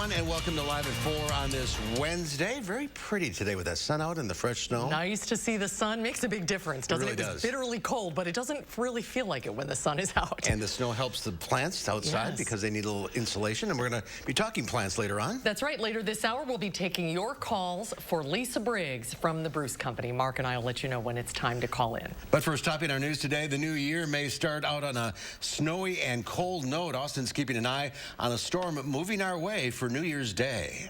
everyone, and welcome to Live at 4 on this Wednesday. Very pretty today with that sun out and the fresh snow. Nice to see the sun. Makes a big difference, doesn't it? Really does. It's bitterly cold, but it doesn't really feel like it when the sun is out. And the snow helps the plants outside because they need a little insulation, and we're going to be talking plants later on. That's right. Later this hour, we'll be taking your calls for Lisa Briggs from the Bruce Company. Mark and I will let you know when it's time to call in. But first, topping our news today, the new year may start out on a snowy and cold note. Austin's keeping an eye on a storm moving our way for New Year's Day.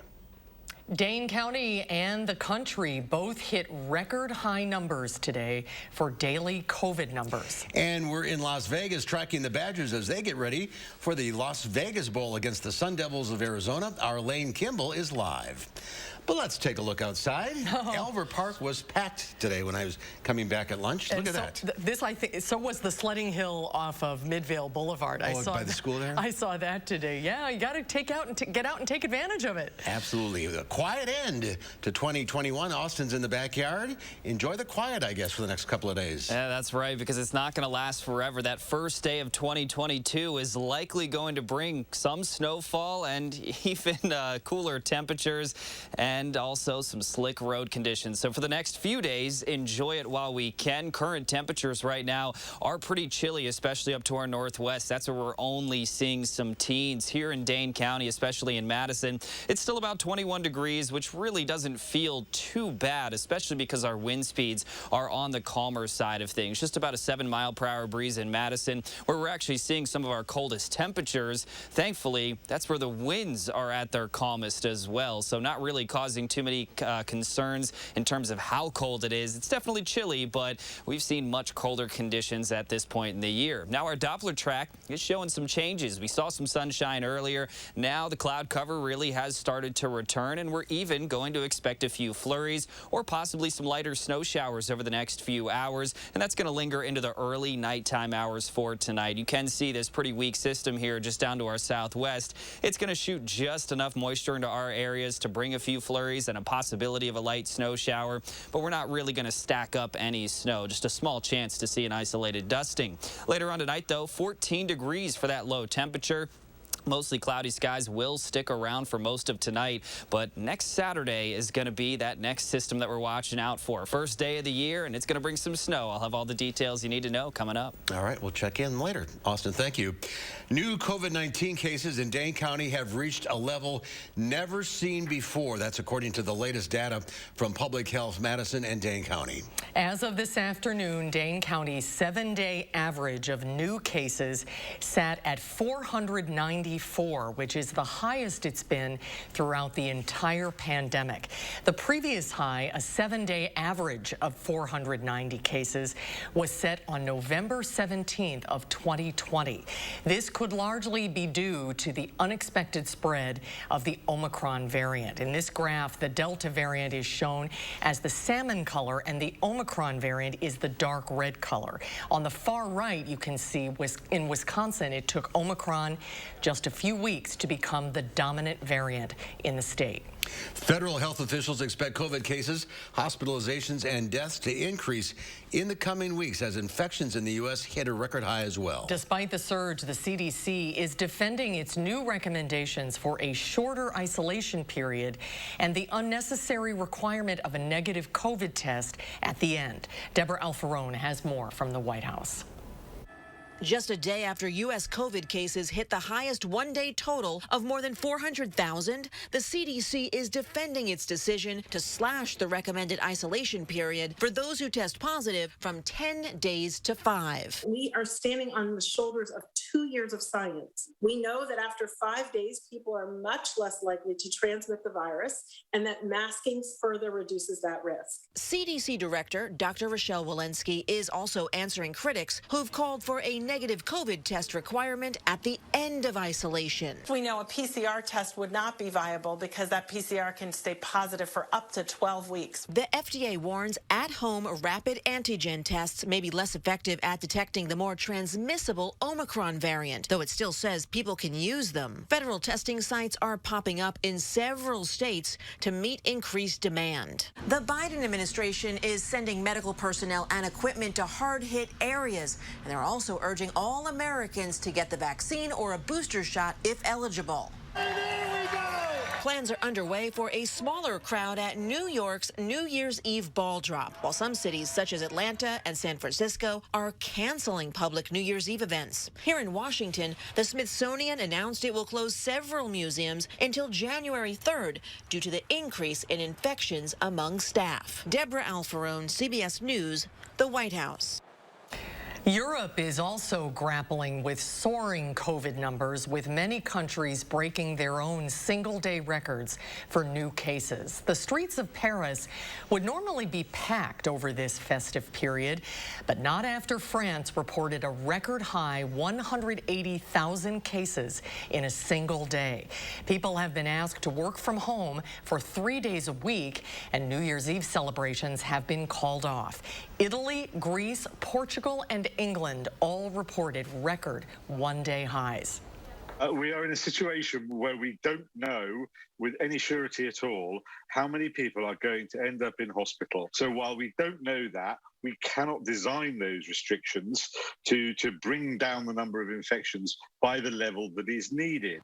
Dane County and the country both hit record high numbers today for daily COVID numbers. And we're in Las Vegas tracking the Badgers as they get ready for the Las Vegas Bowl against the Sun Devils of Arizona. Our Lane Kimball is live. But let's take a look outside. Elver Park was packed today when I was coming back at lunch. Look at that. This, I think, so was the sledding hill off of Midvale Boulevard. I saw by the school there? I saw that today. Yeah, you got to get out and take advantage of it. Absolutely. A quiet end to 2021. Austin's in the backyard. Enjoy the quiet, I guess, for the next couple of days. Yeah, that's right, because it's not going to last forever. That first day of 2022 is likely going to bring some snowfall and even cooler temperatures and also some slick road conditions. So for the next few days, enjoy it while we can. Current temperatures right now are pretty chilly, especially up to our northwest. That's where we're only seeing some teens. Here in Dane County, especially in Madison, it's still about 21 degrees, which really doesn't feel too bad, especially because our wind speeds are on the calmer side of things. Just about a 7-mile-per-hour breeze in Madison, where we're actually seeing some of our coldest temperatures. Thankfully, that's where the winds are at their calmest as well, so not really causing too many concerns in terms of how cold it is. It's definitely chilly, but we've seen much colder conditions at this point in the year. Now our Doppler track is showing some changes. We saw some sunshine earlier. Now the cloud cover really has started to return, and we're even going to expect a few flurries or possibly some lighter snow showers over the next few hours, and that's going to linger into the early nighttime hours for tonight. You can see this pretty weak system here just down to our southwest. It's going to shoot just enough moisture into our areas to bring a few flurries and a possibility of a light snow shower, but we're not really going to stack up any snow. Just a small chance to see an isolated dusting. Later on tonight, though, 14 degrees for that low temperature. Mostly cloudy skies will stick around for most of tonight, but next Saturday is going to be that next system that we're watching out for. First day of the year, and it's going to bring some snow. I'll have all the details you need to know coming up. All right, we'll check in later. Austin, thank you. New COVID-19 cases in Dane County have reached a level never seen before. That's according to the latest data from Public Health Madison and Dane County. As of this afternoon, Dane County's 7-day average of new cases sat at 494, which is the highest it's been throughout the entire pandemic. The previous high, a 7-day average of 490 cases, was set on November 17th of 2020. This could largely be due to the unexpected spread of the Omicron variant. In this graph, the Delta variant is shown as the salmon color, and the Omicron variant is the dark red color. On the far right, you can see in Wisconsin, it took Omicron just a few weeks to become the dominant variant in the state. Federal health officials expect COVID cases, hospitalizations, and deaths to increase in the coming weeks as infections in the U.S. hit a record high as well. Despite the surge, the CDC is defending its new recommendations for a shorter isolation period and the unnecessary requirement of a negative COVID test at the end. Deborah Alfarone has more from the White House. Just a day after U.S. COVID cases hit the highest one-day total of more than 400,000, the CDC is defending its decision to slash the recommended isolation period for those who test positive from 10 days to 5. We are standing on the shoulders of 2 years of science. We know that after 5 days, people are much less likely to transmit the virus, and that masking further reduces that risk. CDC Director Dr. Rochelle Walensky is also answering critics who've called for a negative COVID test requirement at the end of isolation. We know a PCR test would not be viable because that PCR can stay positive for up to 12 weeks. The FDA warns at-home rapid antigen tests may be less effective at detecting the more transmissible Omicron variant, though it still says people can use them. Federal testing sites are popping up in several states to meet increased demand. The Biden administration is sending medical personnel and equipment to hard-hit areas, and they're also urging all Americans to get the vaccine or a booster shot if eligible. And here we go! Plans are underway for a smaller crowd at New York's New Year's Eve ball drop, while some cities such as Atlanta and San Francisco are canceling public New Year's Eve events. Here in Washington, the Smithsonian announced it will close several museums until January 3rd due to the increase in infections among staff. Deborah Alfarone, CBS News, the White House. Europe is also grappling with soaring COVID numbers, with many countries breaking their own single-day records for new cases. The streets of Paris would normally be packed over this festive period, but not after France reported a record-high 180,000 cases in a single day. People have been asked to work from home for 3 days a week, and New Year's Eve celebrations have been called off. Italy, Greece, Portugal, and England all reported record one-day highs. We are in a situation where we don't know with any surety at all how many people are going to end up in hospital. So while we don't know that, we cannot design those restrictions to bring down the number of infections by the level that is needed.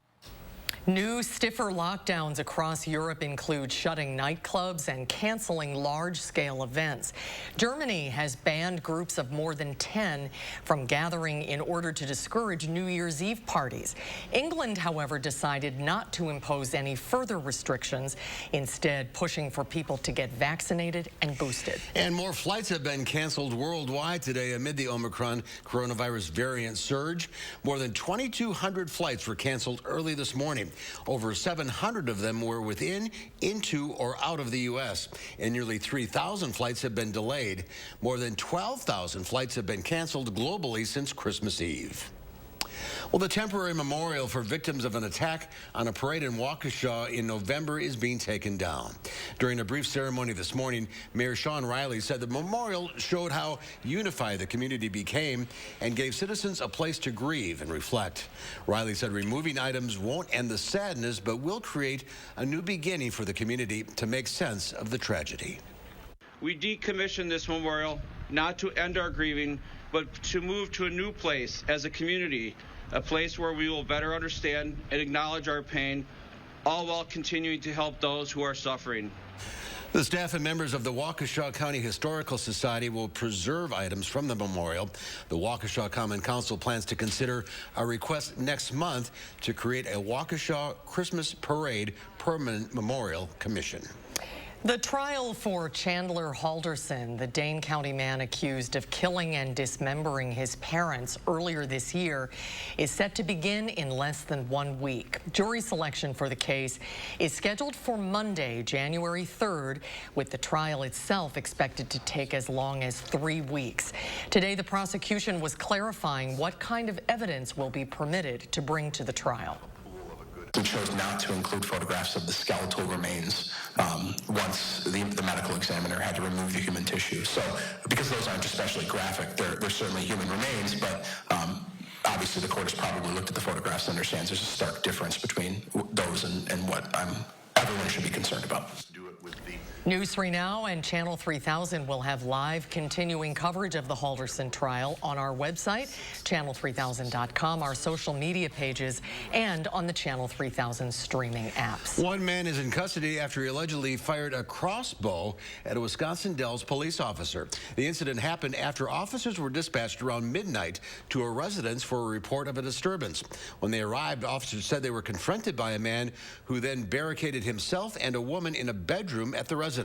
New, stiffer lockdowns across Europe include shutting nightclubs and canceling large-scale events. Germany has banned groups of more than 10 from gathering in order to discourage New Year's Eve parties. England, however, decided not to impose any further restrictions, instead pushing for people to get vaccinated and boosted. And more flights have been canceled worldwide today amid the Omicron coronavirus variant surge. More than 2,200 flights were canceled early this morning. Over 700 of them were within, into, or out of the U.S., and nearly 3,000 flights have been delayed. More than 12,000 flights have been canceled globally since Christmas Eve. Well, the temporary memorial for victims of an attack on a parade in Waukesha in November is being taken down. During a brief ceremony this morning, Mayor Sean Riley said the memorial showed how unified the community became and gave citizens a place to grieve and reflect. Riley said removing items won't end the sadness, but will create a new beginning for the community to make sense of the tragedy. We decommissioned this memorial not to end our grieving, but to move to a new place as a community, a place where we will better understand and acknowledge our pain, all while continuing to help those who are suffering. The staff and members of the Waukesha County Historical Society will preserve items from the memorial. The Waukesha Common Council plans to consider a request next month to create a Waukesha Christmas Parade Permanent Memorial Commission. The trial for Chandler Halderson, the Dane County man accused of killing and dismembering his parents earlier this year, is set to begin in less than 1 week. Jury selection for the case is scheduled for Monday, January 3rd, with the trial itself expected to take as long as 3 weeks. Today, the prosecution was clarifying what kind of evidence will be permitted to bring to the trial. We chose not to include photographs of the skeletal remains once the medical examiner had to remove the human tissue. So because those aren't especially graphic, they're certainly human remains, but obviously the court has probably looked at the photographs and understands there's a stark difference between those and what everyone should be concerned about. News 3 Now and Channel 3000 will have live continuing coverage of the Halderson trial on our website, channel3000.com, our social media pages, and on the Channel 3000 streaming apps. One man is in custody after he allegedly fired a crossbow at a Wisconsin Dells police officer. The incident happened after officers were dispatched around midnight to a residence for a report of a disturbance. When they arrived, officers said they were confronted by a man who then barricaded himself and a woman in a bedroom at the residence.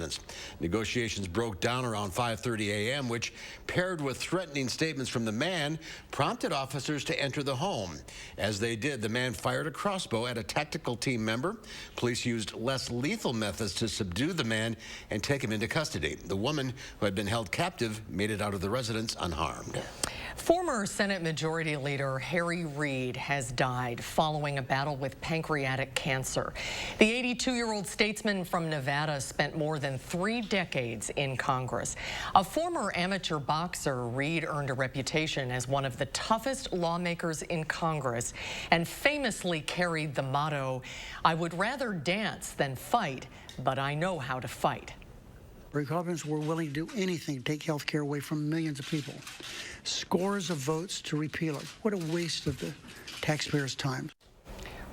Negotiations broke down around 5:30 a.m., which, paired with threatening statements from the man, prompted officers to enter the home. As they did, the man fired a crossbow at a tactical team member. Police used less lethal methods to subdue the man and take him into custody. The woman, who had been held captive, made it out of the residence unharmed. Former Senate Majority Leader Harry Reid has died following a battle with pancreatic cancer. The 82-year-old statesman from Nevada spent more than 3 decades in Congress. A former amateur boxer, Reid earned a reputation as one of the toughest lawmakers in Congress and famously carried the motto, "I would rather dance than fight, but I know how to fight." Republicans were willing to do anything to take health care away from millions of people. Scores of votes to repeal it. What a waste of the taxpayers' time.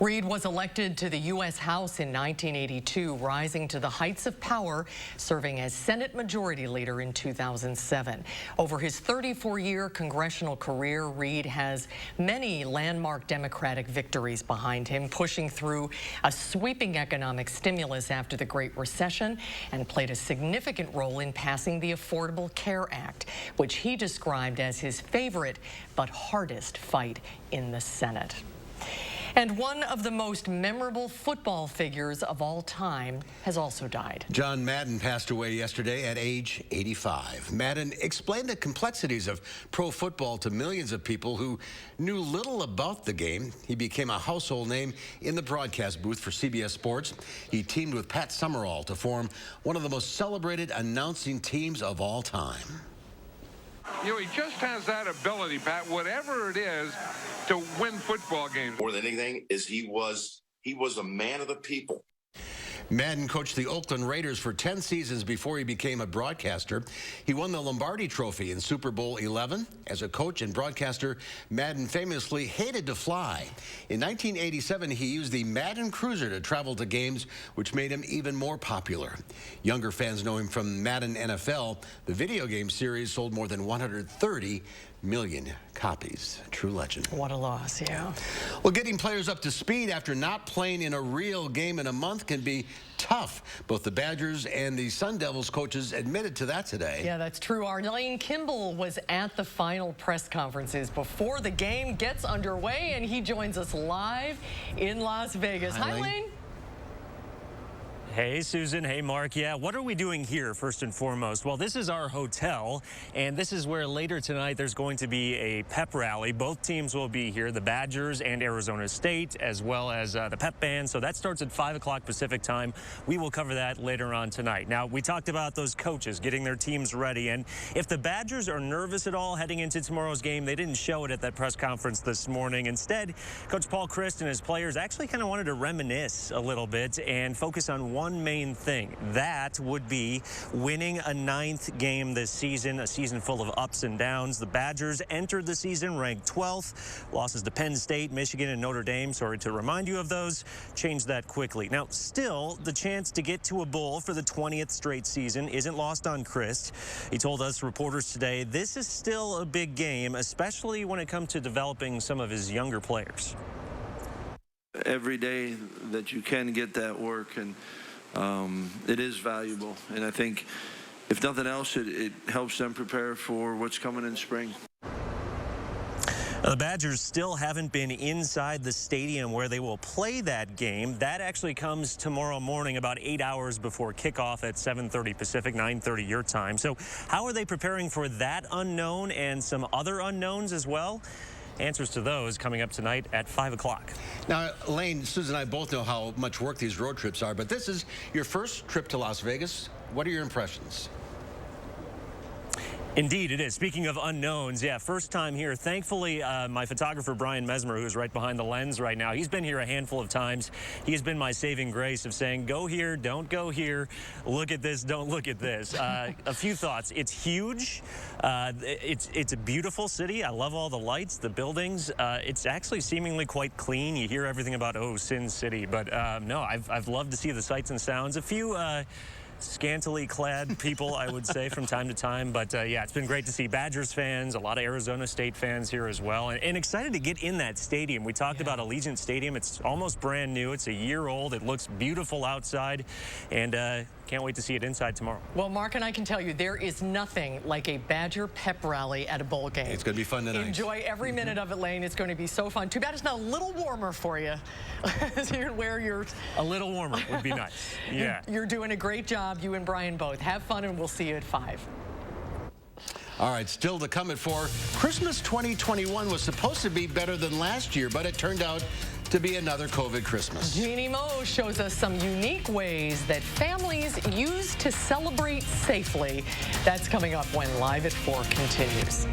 Reed was elected to the U.S. House in 1982, rising to the heights of power, serving as Senate Majority Leader in 2007. Over his 34-year congressional career, Reed has many landmark Democratic victories behind him, pushing through a sweeping economic stimulus after the Great Recession and played a significant role in passing the Affordable Care Act, which he described as his favorite but hardest fight in the Senate. And one of the most memorable football figures of all time has also died. John Madden passed away yesterday at age 85. Madden explained the complexities of pro football to millions of people who knew little about the game. He became a household name in the broadcast booth for CBS Sports. He teamed with Pat Summerall to form one of the most celebrated announcing teams of all time. You know, he just has that ability, Pat, whatever it is, to win football games. More than anything is he was a man of the people. Madden coached the Oakland Raiders for 10 seasons before he became a broadcaster. He won the Lombardi Trophy in Super Bowl 11. As a coach and broadcaster, Madden famously hated to fly. In 1987, he used the Madden Cruiser to travel to games, which made him even more popular. Younger fans know him from Madden NFL. The video game series sold more than 130 million copies. A true legend. What a loss, yeah. Well, getting players up to speed after not playing in a real game in a month can be tough. Both the Badgers and the Sun Devils coaches admitted to that today. Yeah, that's true. Our Lane Kimball was at the final press conferences before the game gets underway, and he joins us live in Las Vegas. Hi, Lane. Hey, Susan. Hey, Mark. Yeah, what are we doing here, first and foremost? Well, this is our hotel, and this is where later tonight there's going to be a pep rally. Both teams will be here, the Badgers and Arizona State, as well as the pep band. So that starts at 5 o'clock Pacific time. We will cover that later on tonight. Now, we talked about those coaches getting their teams ready, and if the Badgers are nervous at all heading into tomorrow's game, they didn't show it at that press conference this morning. Instead, Coach Paul Chryst and his players actually kind of wanted to reminisce a little bit and focus on one main thing. That would be winning a 9th game this season, a season full of ups and downs. The Badgers entered the season ranked 12th. Losses to Penn State, Michigan, and Notre Dame, sorry to remind you of those, changed that quickly. Now, still, the chance to get to a bowl for the 20th straight season isn't lost on Chryst. He told us reporters today this is still a big game, especially when it comes to developing some of his younger players. Every day that you can get that work, and it is valuable, and I think if nothing else it helps them prepare for what's coming in spring. The Badgers still haven't been inside the stadium where they will play that game. That actually comes tomorrow morning about 8 hours before kickoff at 7:30 Pacific, 9:30 your time. So how are they preparing for that unknown and some other unknowns as well? Answers to those coming up tonight at 5 o'clock. Now, Lane, Susan and I both know how much work these road trips are, but this is your first trip to Las Vegas. What are your impressions? Indeed, it is. Speaking of unknowns, yeah, first time here. Thankfully, my photographer, Brian Mesmer, who is right behind the lens right now, he's been here a handful of times. He has been my saving grace of saying, go here, don't go here, look at this, don't look at this. A few thoughts. It's huge. It's a beautiful city. I love all the lights, the buildings. It's actually seemingly quite clean. You hear everything about, oh, Sin City, but no, I've loved to see the sights and sounds. A few scantily clad people, I would say, from time to time. But yeah, it's been great to see Badgers fans, a lot of Arizona State fans here as well, and excited to get in that stadium. We talked about Allegiant Stadium. It's almost brand new. It's a year old. It looks beautiful outside, and can't wait to see it inside tomorrow. Well, Mark and I can tell you there is nothing like a Badger pep rally at a bowl game. It's going to be fun tonight. Enjoy every minute of it, Lane. It's going to be so fun. Too bad it's not a little warmer for you. So you can wear your... A little warmer would be nice. Yeah. You're doing a great job, you and Brian both. Have fun, and we'll see you at 5. All right, still to come at 4. Christmas 2021 was supposed to be better than last year, but it turned out to be another COVID Christmas. Jeannie Moe shows us some unique ways that families use to celebrate safely. That's coming up when Live at 4 continues.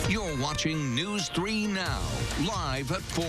You're watching News 3 Now, live at 4.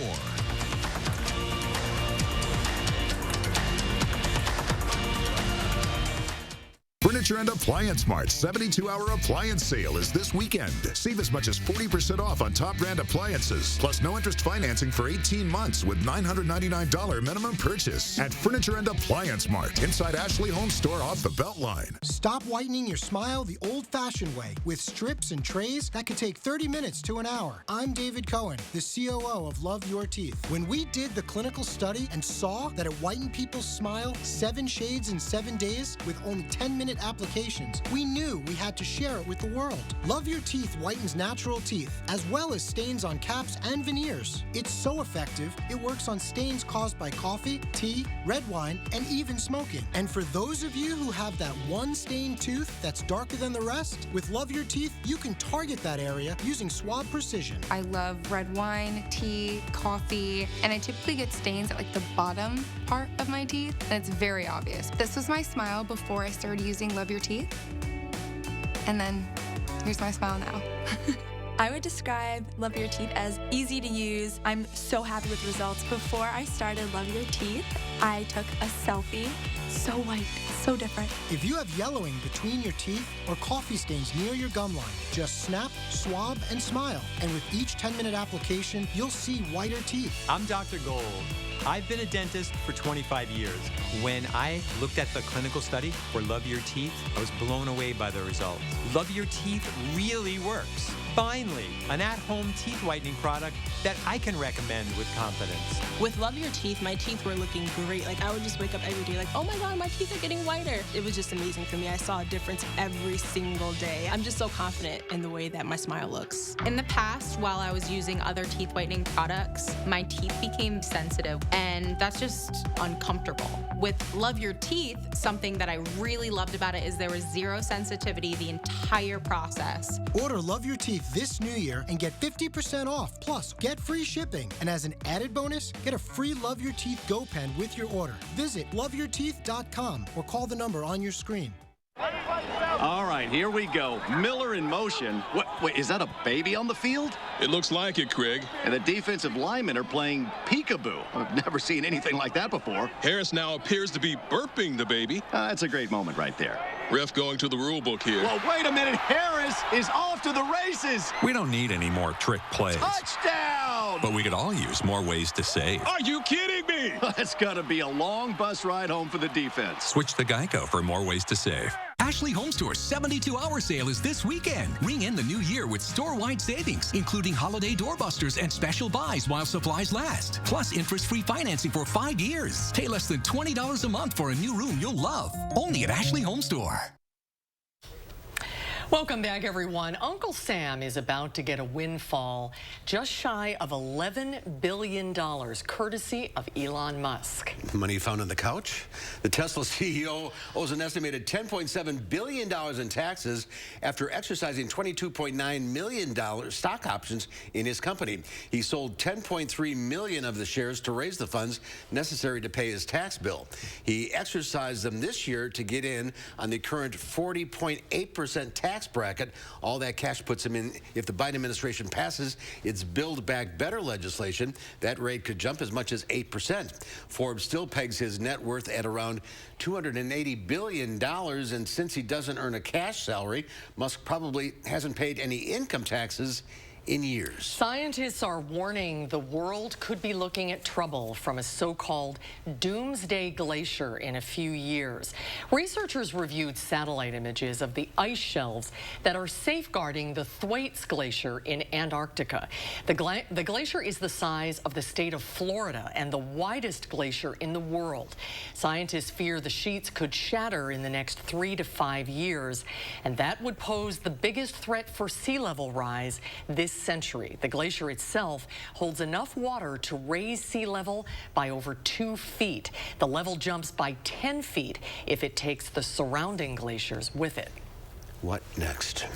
Furniture and Appliance Mart's 72-hour appliance sale is this weekend. Save as much as 40% off on top brand appliances, plus no interest financing for 18 months with $999 minimum purchase at Furniture and Appliance Mart inside Ashley Home Store off the Beltline. Stop whitening your smile the old-fashioned way with strips and trays that could take 30 minutes to an hour. I'm David Cohen, the COO of Love Your Teeth. When we did the clinical study and saw that it whitened people's smile 7 shades in 7 days with only 10-minute applications, we knew we had to share it with the world. Love Your Teeth whitens natural teeth, as well as stains on caps and veneers. It's so effective, it works on stains caused by coffee, tea, red wine, and even smoking. And for those of you who have that one stained tooth that's darker than the rest, with Love Your Teeth, you can target that area using swab precision. I love red wine, tea, coffee, and I typically get stains at like the bottom part of my teeth, and it's very obvious. This was my smile before I started using Love Your Teeth, and then here's my smile now. I would describe Love Your Teeth as easy to use. I'm so happy with results. Before I started Love Your Teeth, I took a selfie. So white, so different. If you have yellowing between your teeth or coffee stains near your gum line, just snap, swab, and smile. And with each 10-minute application, you'll see whiter teeth. I'm Dr. Gold. I've been a dentist for 25 years. When I looked at the clinical study for Love Your Teeth, I was blown away by the results. Love Your Teeth really works. Finally, an at-home teeth whitening product that I can recommend with confidence. With Love Your Teeth, my teeth were looking great. Like, I would just wake up every day like, oh my God, my teeth are getting whiter. It was just amazing for me. I saw a difference every single day. I'm just so confident in the way that my smile looks. In the past, while I was using other teeth whitening products, my teeth became sensitive, and that's just uncomfortable. With Love Your Teeth, something that I really loved about it is there was zero sensitivity the entire process. Order Love Your Teeth this new year and get 50% off, plus get free shipping. And as an added bonus, get a free Love Your Teeth Go Pen with your order. Visit loveyourteeth.com or call the number on your screen. All right, here we go. Miller in motion. Wait, is that a baby on the field? It looks like it, Craig. And the defensive linemen are playing peekaboo. I've never seen anything like that before. Harris now appears to be burping the baby. That's a great moment right there. Ref going to the rule book here. Well, wait a minute. Harris is off to the races. We don't need any more trick plays. Touchdown! But we could all use more ways to save. Are you kidding me? It's going to be a long bus ride home for the defense. Switch to Geico for more ways to save. Ashley Home Store's 72-hour sale is this weekend. Ring in the new year with store-wide savings, including holiday doorbusters and special buys while supplies last. Plus interest-free financing for 5 years. Pay less than $20 a month for a new room you'll love. Only at Ashley Home Store. Welcome back, everyone. Uncle Sam is about to get a windfall just shy of $11 billion, courtesy of Elon Musk. Money found on the couch? The Tesla CEO owes an estimated $10.7 billion in taxes after exercising $22.9 million stock options in his company. He sold 10.3 million of the shares to raise the funds necessary to pay his tax bill. He exercised them this year to get in on the current 40.8% tax bracket. All that cash puts him in. If the Biden administration passes its Build Back Better legislation, that rate could jump as much as 8%. Forbes still pegs his net worth at around $280 billion, and since he doesn't earn a cash salary, Musk probably hasn't paid any income taxes in years. Scientists are warning the world could be looking at trouble from a so-called doomsday glacier in a few years. Researchers reviewed satellite images of the ice shelves that are safeguarding the Thwaites Glacier in Antarctica. The glacier is the size of the state of Florida and the widest glacier in the world. Scientists fear the sheets could shatter in the next 3 to 5 years, and that would pose the biggest threat for sea level rise this century. The glacier itself holds enough water to raise sea level by over 2 feet. The level jumps by 10 feet if it takes the surrounding glaciers with it. What next?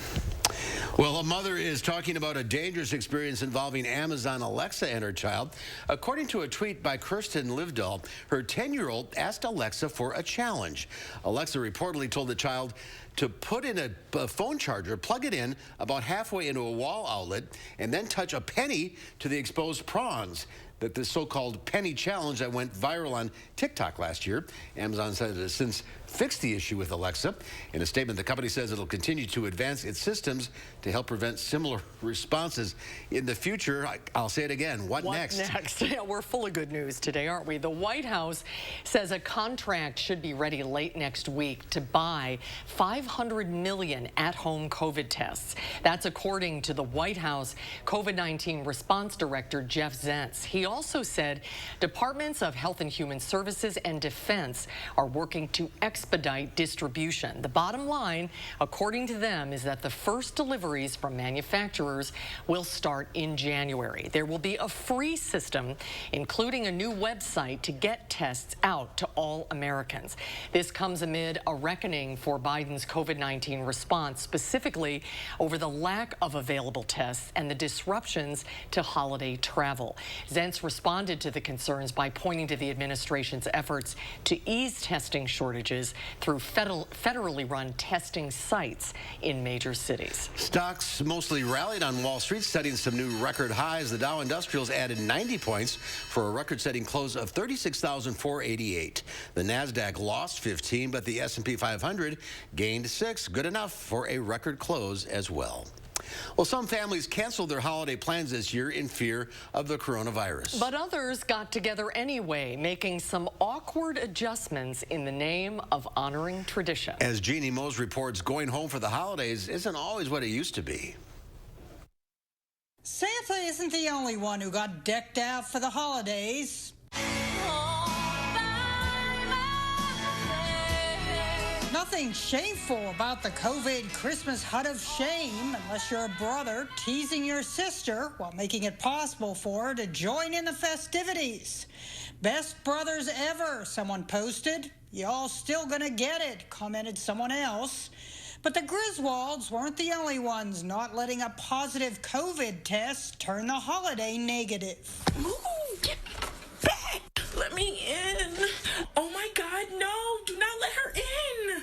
Well, a mother is talking about a dangerous experience involving Amazon Alexa and her child. According to a tweet by Kirsten Livdahl, her 10-year-old asked Alexa for a challenge. Alexa reportedly told the child to put in a phone charger, plug it in about halfway into a wall outlet, and then touch a penny to the exposed prongs. that the so-called penny challenge that went viral on TikTok last year. Amazon said it has since fixed the issue with Alexa. In a statement, the company says it'll continue to advance its systems to help prevent similar responses in the future. I'll say it again. What next? Yeah, we're full of good news today, aren't we? The White House says a contract should be ready late next week to buy 500 million at-home COVID tests. That's according to the White House COVID-19 response director, Jeff Zients. He also said departments of Health and Human Services and Defense are working to expedite distribution. The bottom line, according to them, is that the first deliveries from manufacturers will start in January. There will be a free system, including a new website to get tests out to all Americans. This comes amid a reckoning for Biden's COVID-19 response, specifically over the lack of available tests and the disruptions to holiday travel. Zients responded to the concerns by pointing to the administration's efforts to ease testing shortages through federally run testing sites in major cities. Stocks mostly rallied on Wall Street, setting some new record highs. The Dow Industrials added 90 points for a record-setting close of 36,488. The Nasdaq lost 15, but the S&P 500 gained 6. Good enough for a record close as well. Well, some families canceled their holiday plans this year in fear of the coronavirus. But others got together anyway, making some awkward adjustments in the name of honoring tradition. As Jeannie Mose reports, going home for the holidays isn't always what it used to be. Santa isn't the only one who got decked out for the holidays. Nothing shameful about the COVID Christmas hut of shame, unless you're a brother teasing your sister while making it possible for her to join in the festivities. Best brothers ever, someone posted. Y'all still gonna get it, commented someone else. But the Griswolds weren't the only ones not letting a positive COVID test turn the holiday negative. Ooh, get back! Let me in! Oh my God, no! Do not let her in!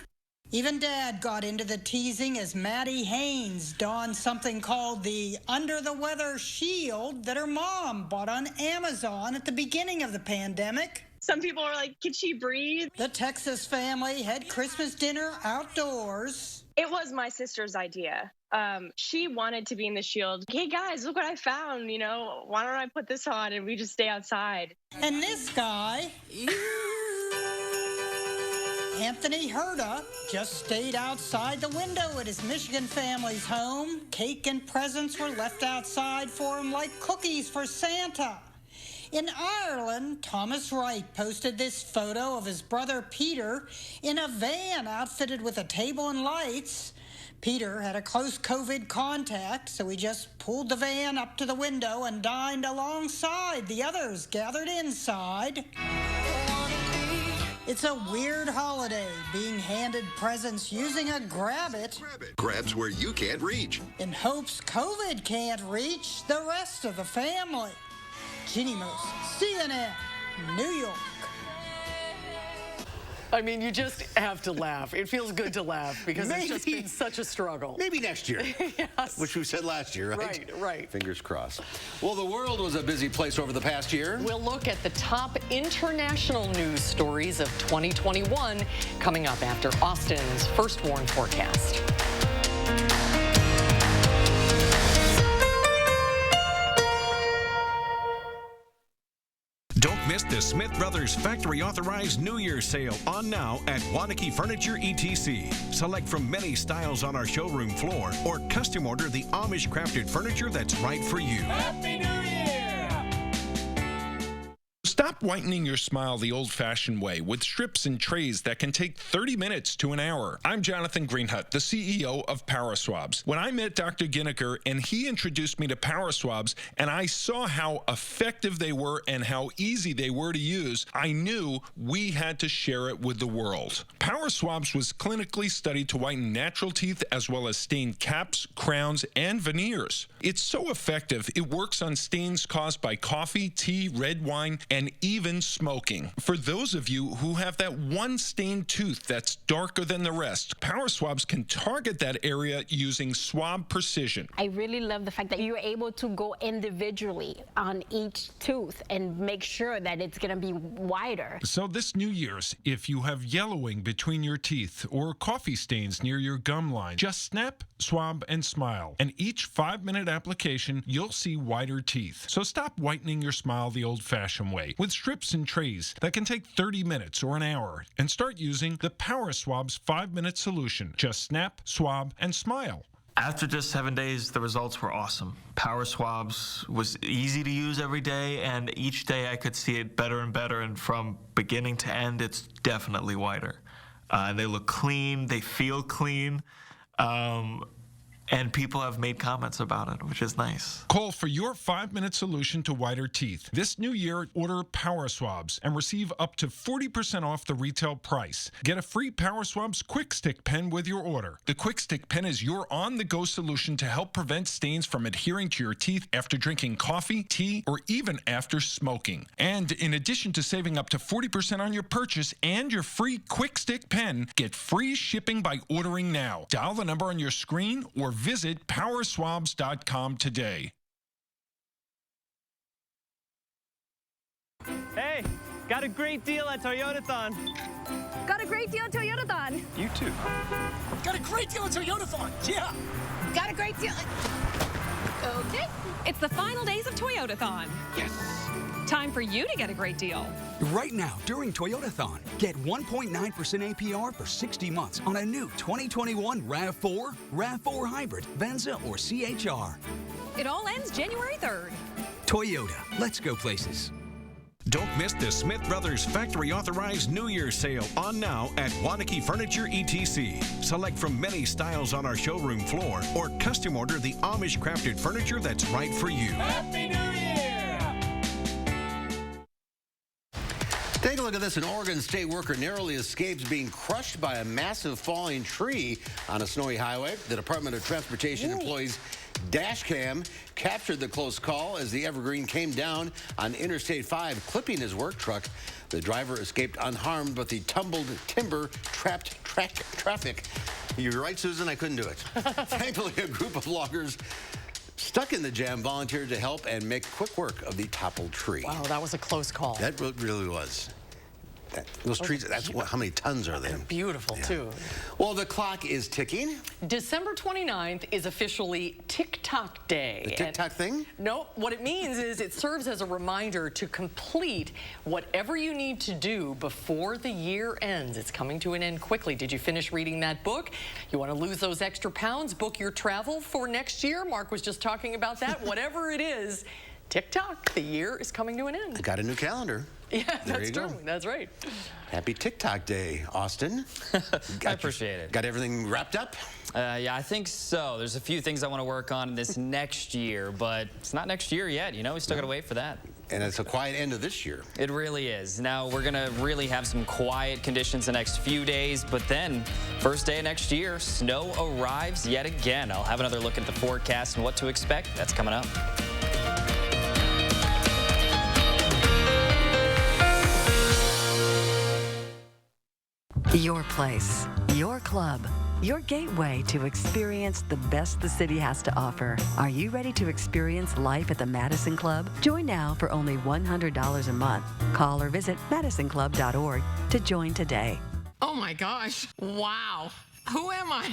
Even Dad got into the teasing as Maddie Haynes donned something called the under-the-weather shield that her mom bought on Amazon at the beginning of the pandemic. Some people are like, can she breathe? The Texas family had Christmas dinner outdoors. It was my sister's idea. She wanted to be in the shield. Hey guys, look what I found. You know, why don't I put this on and we just stay outside? And this guy, Anthony Herda, just stayed outside the window at his Michigan family's home. Cake and presents were left outside for him like cookies for Santa. In Ireland, Thomas Wright posted this photo of his brother Peter in a van outfitted with a table and lights. Peter had a close COVID contact, so he just pulled the van up to the window and dined alongside the others gathered inside. It's a weird holiday, being handed presents using a Grab-It. Grabs where you can't reach. In hopes COVID can't reach the rest of the family. Jeannie Mose, CNN, New York. I mean, you just have to laugh. It feels good to laugh because it's just been such a struggle. Maybe next year. Yes. Which we said last year, right? Right. Fingers crossed. Well, the world was a busy place over the past year. We'll look at the top international news stories of 2021 coming up after Austin's First Warn forecast. Don't miss the Smith Brothers Factory Authorized New Year's Sale on now at Wanakee Furniture ETC. Select from many styles on our showroom floor or custom order the Amish crafted furniture that's right for you. Happy New Year! Stop whitening your smile the old-fashioned way with strips and trays that can take 30 minutes to an hour. I'm Jonathan Greenhut, the CEO of PowerSwabs. When I met Dr. Ginniker and he introduced me to PowerSwabs and I saw how effective they were and how easy they were to use, I knew we had to share it with the world. PowerSwabs was clinically studied to whiten natural teeth as well as stain caps, crowns, and veneers. It's so effective, it works on stains caused by coffee, tea, red wine, and and even smoking. For those of you who have that one stained tooth that's darker than the rest, Power Swabs can target that area using swab precision. I really love the fact that you're able to go individually on each tooth and make sure that it's going to be wider. So this New Year's, if you have yellowing between your teeth or coffee stains near your gum line, just snap, swab, and smile. And each 5-minute application, you'll see whiter teeth. So stop whitening your smile the old-fashioned way with strips and trays that can take 30 minutes or an hour, and start using the Power Swabs 5-minute solution. Just snap, swab, and smile. After just 7 days, the results were awesome. Power Swabs was easy to use every day, and each day I could see it better and better, and from beginning to end, it's definitely whiter. They look clean, they feel clean, and people have made comments about it, which is nice. Call for your 5-minute solution to whiter teeth. This new year, order Power Swabs and receive up to 40% off the retail price. Get a free Power Swabs Quick Stick pen with your order. The Quick Stick pen is your on-the-go solution to help prevent stains from adhering to your teeth after drinking coffee, tea, or even after smoking. And in addition to saving up to 40% on your purchase and your free Quick Stick pen, get free shipping by ordering now. Dial the number on your screen or visit powerswabs.com today. Hey, got a great deal at Toyotathon. Got a great deal at Toyotathon. You too. Got a great deal at Toyotathon. Yeah. Got a great deal. Okay, it's the final days of Toyotathon. Yes. Time for you to get a great deal. Right now, during Toyotathon, get 1.9% APR for 60 months on a new 2021 RAV4, RAV4 Hybrid, VENZA, or CHR. It all ends January 3rd. Toyota, let's go places. Don't miss the Smith Brothers Factory Authorized New Year's Sale on now at Wanakee Furniture ETC. Select from many styles on our showroom floor or custom order the Amish crafted furniture that's right for you. Happy New Year! Take a look at this. An Oregon State worker narrowly escapes being crushed by a massive falling tree on a snowy highway. The Department of Transportation employees' dash cam captured the close call as the Evergreen came down on Interstate 5, clipping his work truck. The driver escaped unharmed, but the tumbled timber trapped traffic. You're right, Susan, I couldn't do it. Thankfully, a group of loggers stuck in the jam volunteered to help and make quick work of the toppled tree. Wow, that was a close call. That really was. Those trees, how many tons are they? Beautiful, too. Well, the clock is ticking. December 29th is officially TikTok Day. The TikTok thing? No, what it means is it serves as a reminder to complete whatever you need to do before the year ends. It's coming to an end quickly. Did you finish reading that book? You want to lose those extra pounds? Book your travel for next year? Mark was just talking about that. Whatever it is, TikTok, the year is coming to an end. I got a new calendar. Yeah, that's true. That's right. Happy TikTok Day, Austin. I appreciate it. Got everything wrapped up? Yeah, I think so. There's a few things I want to work on this next year, but it's not next year yet. You know, we still got to wait for that. And it's a quiet end of this year. It really is. Now, we're going to really have some quiet conditions the next few days, but then, first day of next year, snow arrives yet again. I'll have another look at the forecast and what to expect. That's coming up. Your place, your club, your gateway to experience the best the city has to offer. Are you ready to experience life at the Madison Club? Join now for only $100 a month. Call or visit MadisonClub.org to join today. Oh my gosh. Wow. Who am I?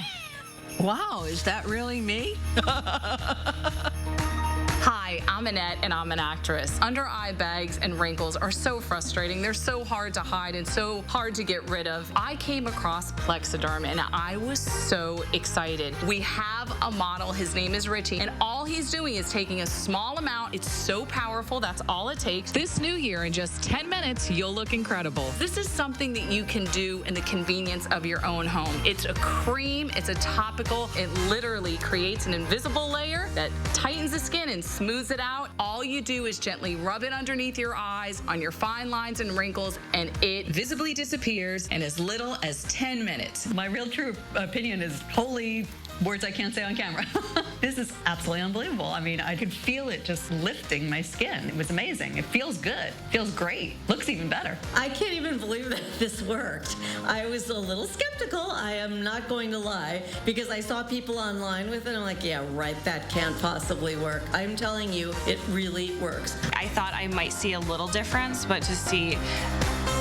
Wow, is that really me? Hi, I'm Annette, and I'm an actress. Under eye bags and wrinkles are so frustrating. They're so hard to hide and so hard to get rid of. I came across Plexiderm, and I was so excited. We have a model. His name is Richie, and all he's doing is taking a small amount. It's so powerful. That's all it takes. This new year, in just 10 minutes, you'll look incredible. This is something that you can do in the convenience of your own home. It's a cream. It's a topical. It literally creates an invisible layer that tightens the skin and smooths it out. All you do is gently rub it underneath your eyes, on your fine lines and wrinkles, and it visibly disappears in as little as 10 minutes. My real true opinion is holy words I can't say on camera. This is absolutely unbelievable. I mean, I could feel it just lifting my skin. It was amazing. It feels good. Feels great. Looks even better. I can't even believe that this worked. I was a little skeptical, I am not going to lie, because I saw people online with it. I'm like, yeah, right, that can't possibly work. I'm telling you, it really works. I thought I might see a little difference, but to see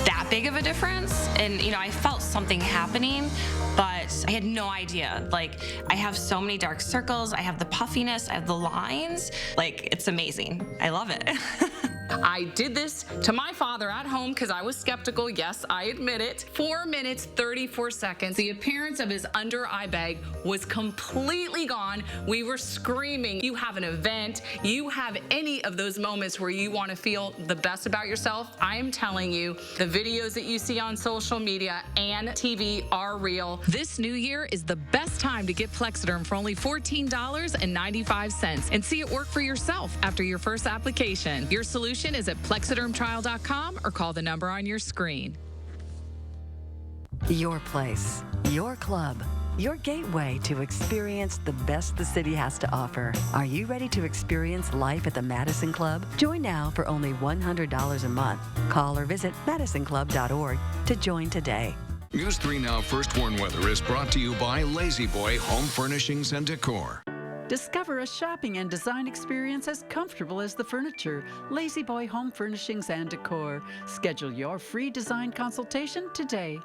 that big of a difference, and I felt something happening, but I had no idea. Like, I have so many dark circles, I have the puffiness, I have the lines. Like, it's amazing. I love it. I did this to my father at home because I was skeptical. Yes, I admit it. 4 minutes, 34 seconds. The appearance of his under eye bag was completely gone. We were screaming. You have an event, you have any of those moments where you want to feel the best about yourself. I am telling you, the videos that you see on social media and TV are real. This new year is the best time to get Plexiderm for only $14.95 and see it work for yourself after your first application. Your solution is at plexidermtrial.com or call the number on your screen. Your place, your club, your gateway to experience the best the city has to offer. Are you ready to experience life at the Madison Club? Join now for only $100 a month. Call or visit MadisonClub.org to join today. News 3 Now First Warn Weather is brought to you by Lazy Boy Home Furnishings and Decor. Discover a shopping and design experience as comfortable as the furniture. Lazy Boy Home Furnishings and Decor. Schedule your free design consultation today.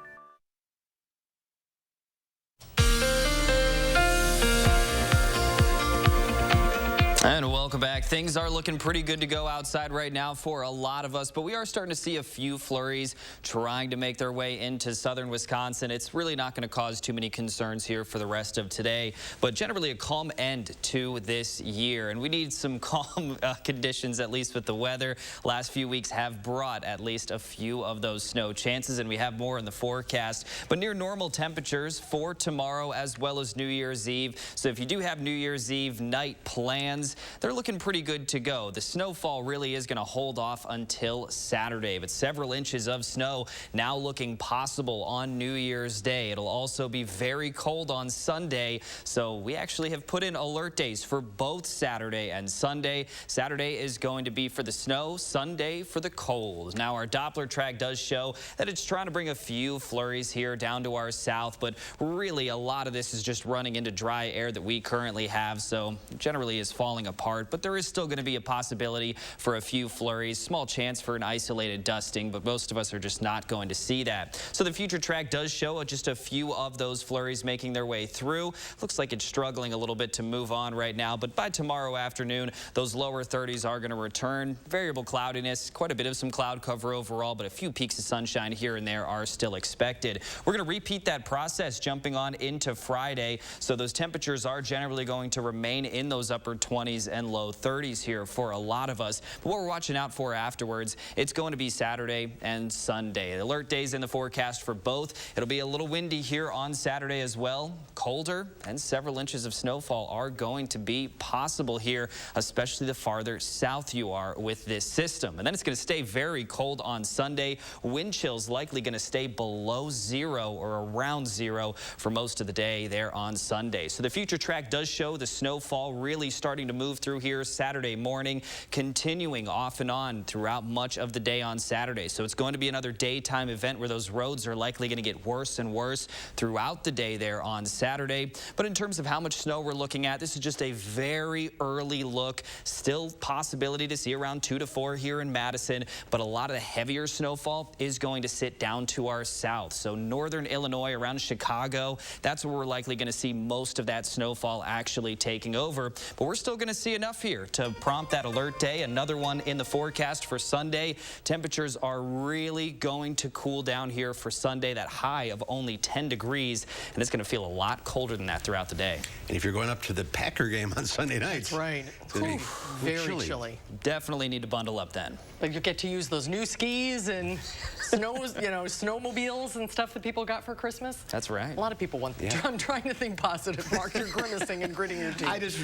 And welcome back. Things are looking pretty good to go outside right now for a lot of us, but we are starting to see a few flurries trying to make their way into southern Wisconsin. It's really not going to cause too many concerns here for the rest of today, but generally a calm end to this year. And we need some calm conditions, at least with the weather. Last few weeks have brought at least a few of those snow chances, and we have more in the forecast. But near normal temperatures for tomorrow as well as New Year's Eve. So if you do have New Year's Eve night plans, they're looking pretty good to go. The snowfall really is going to hold off until Saturday, but several inches of snow now looking possible on New Year's Day. It'll also be very cold on Sunday, so we actually have put in alert days for both Saturday and Sunday. Saturday is going to be for the snow, Sunday for the cold. Now, our Doppler track does show that it's trying to bring a few flurries here down to our south, but really a lot of this is just running into dry air that we currently have, so generally is falling apart, but there is still going to be a possibility for a few flurries. Small chance for an isolated dusting, but most of us are just not going to see that. So the future track does show just a few of those flurries making their way through. Looks like it's struggling a little bit to move on right now, but by tomorrow afternoon, those lower 30s are going to return. Variable cloudiness, quite a bit of some cloud cover overall, but a few peaks of sunshine here and there are still expected. We're going to repeat that process jumping on into Friday, so those temperatures are generally going to remain in those upper 20s and low 30s here for a lot of us. But what we're watching out for afterwards, it's going to be Saturday and Sunday. Alert days in the forecast for both. It'll be a little windy here on Saturday as well. Colder, and several inches of snowfall are going to be possible here, especially the farther south you are with this system. And then it's going to stay very cold on Sunday. Wind chills likely going to stay below zero or around zero for most of the day there on Sunday. So the future track does show the snowfall really starting to move through here Saturday morning, continuing off and on throughout much of the day on Saturday. So it's going to be another daytime event where those roads are likely going to get worse and worse throughout the day there on Saturday. But in terms of how much snow we're looking at, this is just a very early look. Still possibility to see around 2 to 4 here in Madison, but a lot of the heavier snowfall is going to sit down to our south. So northern Illinois around Chicago, that's where we're likely going to see most of that snowfall actually taking over. But we're still going to see enough here to prompt that alert day. Another one in the forecast for Sunday. Temperatures are really going to cool down here for Sunday. That high of only 10 degrees, and it's going to feel a lot colder than that throughout the day. And if you're going up to the Packer game on Sunday night, that's right. It's going to be very chilly. Definitely need to bundle up then. Like, you get to use those new skis and snowmobiles and stuff that people got for Christmas. That's right. A lot of people want them. I'm trying to think positive, Mark. You're grimacing and gritting your teeth. I just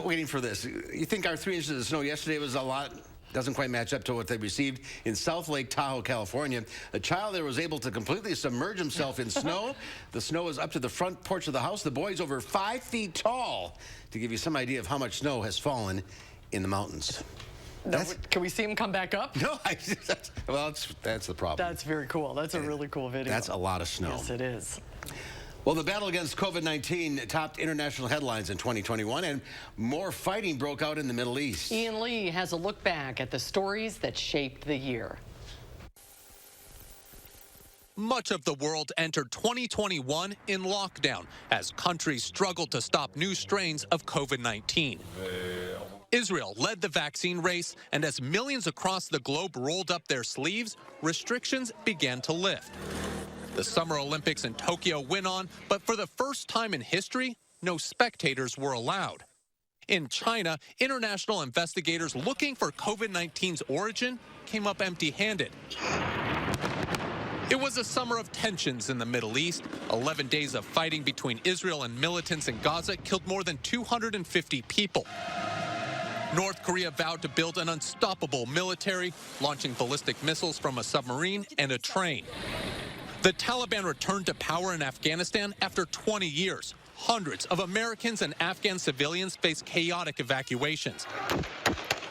waiting for this. You think our 3 inches of snow yesterday was a lot? doesn't quite match up to what they received in South Lake Tahoe, California. A child there was able to completely submerge himself in snow. The snow is up to the front porch of the house. The boy's over 5 feet tall, to give you some idea of how much snow has fallen in the mountains. Can we see him come back up? No, well, that's the problem. That's very cool. That's a really cool video. That's a lot of snow. Yes, it is. Well, the battle against COVID-19 topped international headlines in 2021, and more fighting broke out in the Middle East. Ian Lee has a look back at the stories that shaped the year. Much of the world entered 2021 in lockdown as countries struggled to stop new strains of COVID-19. Israel led the vaccine race, and as millions across the globe rolled up their sleeves, restrictions began to lift. The Summer Olympics in Tokyo went on, but for the first time in history, no spectators were allowed. In China, international investigators looking for COVID-19's origin came up empty-handed. It was a summer of tensions in the Middle East. 11 days of fighting between Israel and militants in Gaza killed more than 250 people. North Korea vowed to build an unstoppable military, launching ballistic missiles from a submarine and a train. The Taliban returned to power in Afghanistan after 20 years. Hundreds of Americans and Afghan civilians face chaotic evacuations.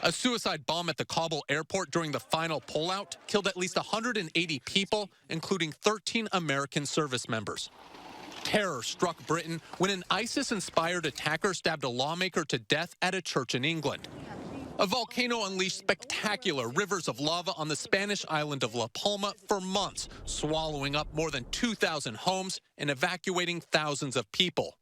A suicide bomb at the Kabul airport during the final pullout killed at least 180 people, including 13 American service members. Terror struck Britain when an ISIS-inspired attacker stabbed a lawmaker to death at a church in England. A volcano unleashed spectacular rivers of lava on the Spanish island of La Palma for months, swallowing up more than 2,000 homes and evacuating thousands of people.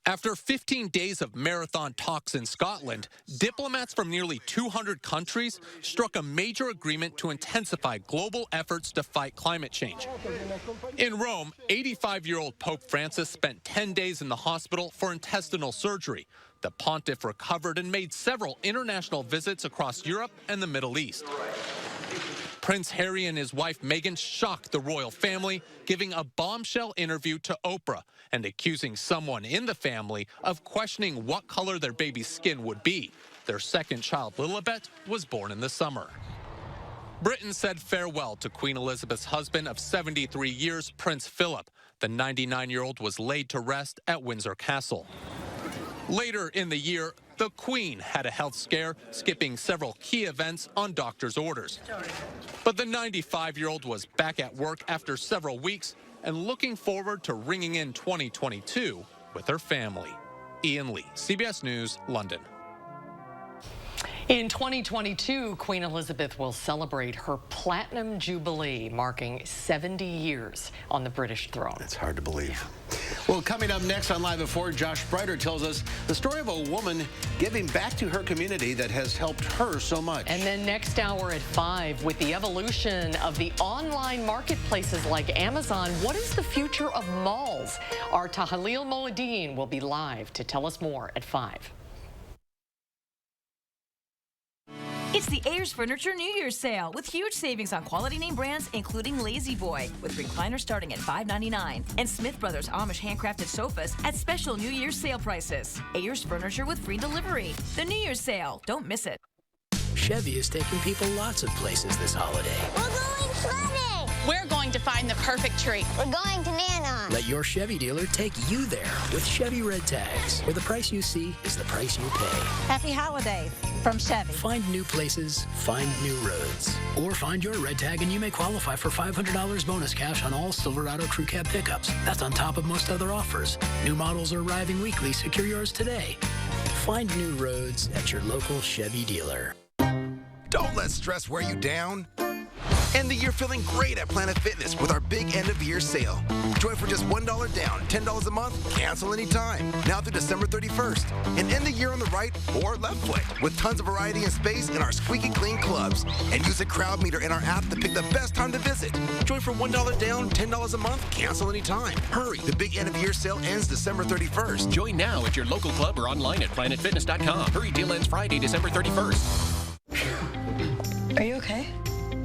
After 15 days of marathon talks in Scotland, diplomats from nearly 200 countries struck a major agreement to intensify global efforts to fight climate change. In Rome, 85-year-old Pope Francis spent 10 days in the hospital for intestinal surgery. The pontiff recovered and made several international visits across Europe and the Middle East. Prince Harry and his wife Meghan shocked the royal family, giving a bombshell interview to Oprah and accusing someone in the family of questioning what color their baby's skin would be. Their second child, Lilibet, was born in the summer. Britain said farewell to Queen Elizabeth's husband of 73 years, Prince Philip. The 99-year-old was laid to rest at Windsor Castle. Later in the year, the Queen had a health scare, skipping several key events on doctor's orders. But the 95-year-old was back at work after several weeks and looking forward to ringing in 2022 with her family. Ian Lee, CBS News, London. In 2022, Queen Elizabeth will celebrate her Platinum Jubilee, marking 70 years on the British throne. It's hard to believe. Well, coming up next on Live at 4, Josh Breiter tells us the story of a woman giving back to her community that has helped her so much. And then next hour at 5, with the evolution of the online marketplaces like Amazon, what is the future of malls? Our Tahalil Moeddin will be live to tell us more at 5. It's the Ayers Furniture New Year's sale with huge savings on quality name brands, including Lazy Boy, with recliners starting at $5.99, and Smith Brothers Amish handcrafted sofas at special New Year's sale prices. Ayers Furniture with free delivery. The New Year's sale. Don't miss it. Chevy is taking people lots of places this holiday. We're going sledding! We're going to find the perfect treat. We're going to Nana. Let your Chevy dealer take you there with Chevy Red Tags, where the price you see is the price you pay. Happy holidays from Chevy. Find new places, find new roads. Or find your red tag and you may qualify for $500 bonus cash on all Silverado Crew Cab pickups. That's on top of most other offers. New models are arriving weekly. Secure yours today. Find new roads at your local Chevy dealer. Don't let stress wear you down. End the year feeling great at Planet Fitness with our big end-of-year sale. Join for just $1 down, $10 a month, cancel anytime. Now through December 31st. And end the year on the right or left foot with tons of variety and space in our squeaky clean clubs. And use a crowd meter in our app to pick the best time to visit. Join for $1 down, $10 a month, cancel anytime. Hurry, the big end-of-year sale ends December 31st. Join now at your local club or online at planetfitness.com. Hurry, deal ends Friday, December 31st. Are you okay?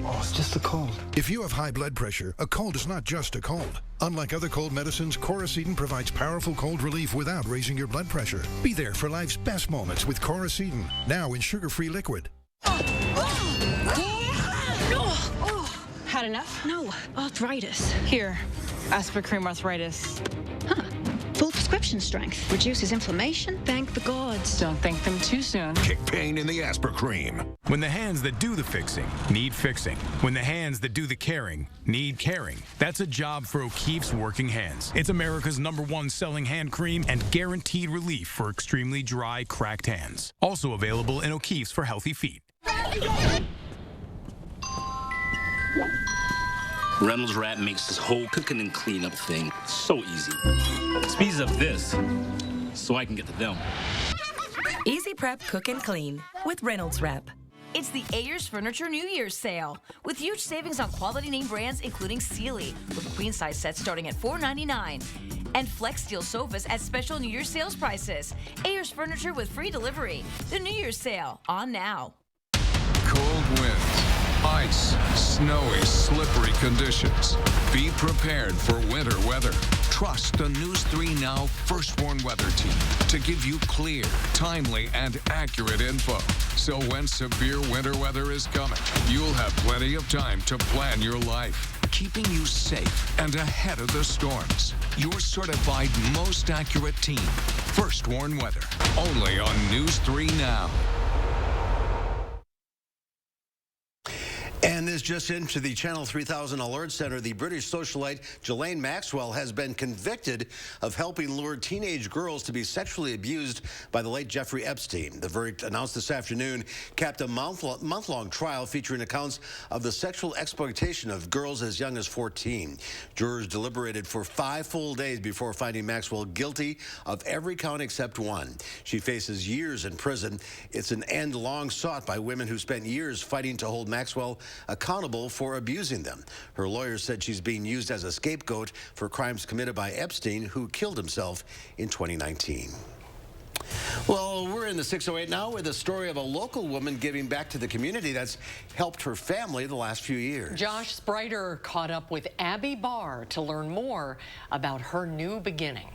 Oh, it's just a cold. If you have high blood pressure, a cold is not just a cold. Unlike other cold medicines, Coracetin provides powerful cold relief without raising your blood pressure. Be there for life's best moments with Coracetin, now in sugar-free liquid. had enough? No, arthritis. Here, Aspirin Arthritis. Huh. Full prescription strength. Reduces inflammation. Thank the gods. Don't thank them too soon. Kick pain in the Aspirin. When the hands that do the fixing need fixing. When the hands that do the caring need caring. That's a job for O'Keeffe's Working Hands. It's America's #1 selling hand cream and guaranteed relief for extremely dry, cracked hands. Also available in O'Keeffe's for healthy feet. Reynolds Wrap makes this whole cooking and cleanup thing so easy. Speeds up this so I can get to them. Easy prep, cook, and clean with Reynolds Wrap. It's the Ayers Furniture New Year's sale with huge savings on quality name brands including Sealy with queen size sets starting at $4.99 and Flex Steel sofas at special New Year's sales prices. Ayers Furniture with free delivery. The New Year's sale on now. Cold winds, ice, snowy, slippery conditions. Be prepared for winter weather. Trust the News 3 Now First Warn Weather Team to give you clear, timely, and accurate info. So when severe winter weather is coming, you'll have plenty of time to plan your life, keeping you safe and ahead of the storms. Your certified most accurate team. First Warn Weather. Only on News 3 Now. And this just into the Channel 3000 Alert Center. The British socialite Ghislaine Maxwell has been convicted of helping lure teenage girls to be sexually abused by the late Jeffrey Epstein. The verdict announced this afternoon capped a month-long trial featuring accounts of the sexual exploitation of girls as young as 14. Jurors deliberated for 5 full days before finding Maxwell guilty of every count except one. She faces years in prison. It's an end long sought by women who spent years fighting to hold Maxwell accountable for abusing them. Her lawyer said she's being used as a scapegoat for crimes committed by Epstein, who killed himself in 2019. Well, we're in the 608 now with a story of a local woman giving back to the community that's helped her family the last few years. Josh Sprider caught up with Abby Barr to learn more about her new beginning.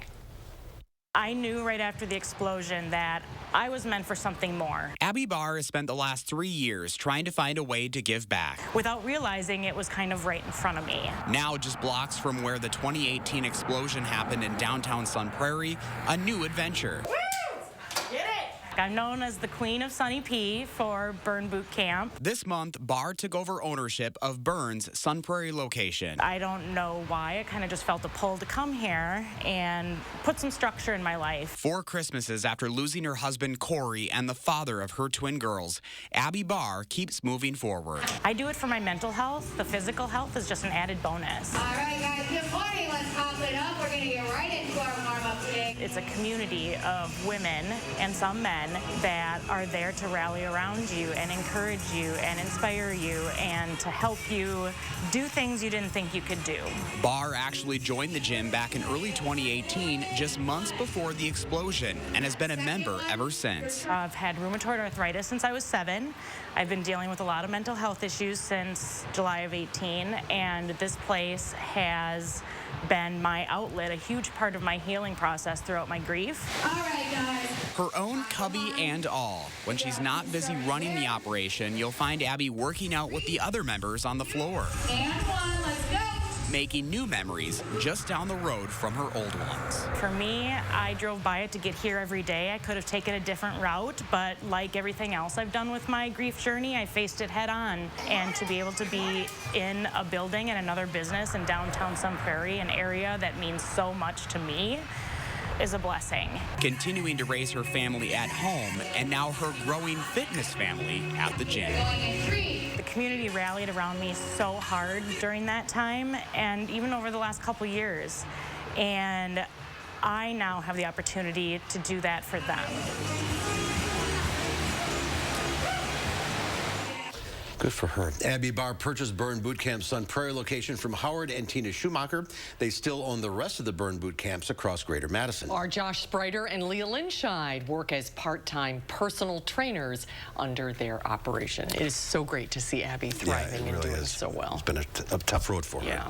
I knew right after the explosion that I was meant for something more. Abby Barr has spent the last 3 years trying to find a way to give back. Without realizing it was kind of right in front of me. Now, just blocks from where the 2018 explosion happened in downtown Sun Prairie, a new adventure. I'm known as the Queen of Sunny P for Burn Boot Camp. This month, Barr took over ownership of Burn's Sun Prairie location. I don't know why. I kind of just felt a pull to come here and put some structure in my life. 4 Christmases after losing her husband, Corey, and the father of her twin girls, Abby Barr keeps moving forward. I do it for my mental health. The physical health is just an added bonus. All right, guys, good morning. Let's pop it up. We're going to get right into our warm-up today. It's a community of women and some men that are there to rally around you and encourage you and inspire you and to help you do things you didn't think you could do. Barr actually joined the gym back in early 2018, just months before the explosion, and has been a member ever since. I've had rheumatoid arthritis since I was 7. I've been dealing with a lot of mental health issues since July of 18, and this place has been my outlet, a huge part of my healing process throughout my grief. All right, guys. Her own cubby and all. When she's not busy running the operation, you'll find Abby working out with the other members on the floor. And 1, let's go. Making new memories just down the road from her old ones. For me, I drove by it to get here every day. I could have taken a different route, but like everything else I've done with my grief journey, I faced it head on. And to be able to be in a building and another business in downtown Sun Prairie, an area that means so much to me, is a blessing. Continuing to raise her family at home and now her growing fitness family at the gym. The community rallied around me so hard during that time and even over the last couple years. And I now have the opportunity to do that for them. Good for her. Abby Barr purchased Burn Boot Camp Sun Prairie location from Howard and Tina Schumacher. They still own the rest of the Burn Boot Camps across Greater Madison. Our Josh Sprider and Leah Linscheid work as part-time personal trainers under their operation. It is so great to see Abby thriving and doing so well. It's been a tough road for her.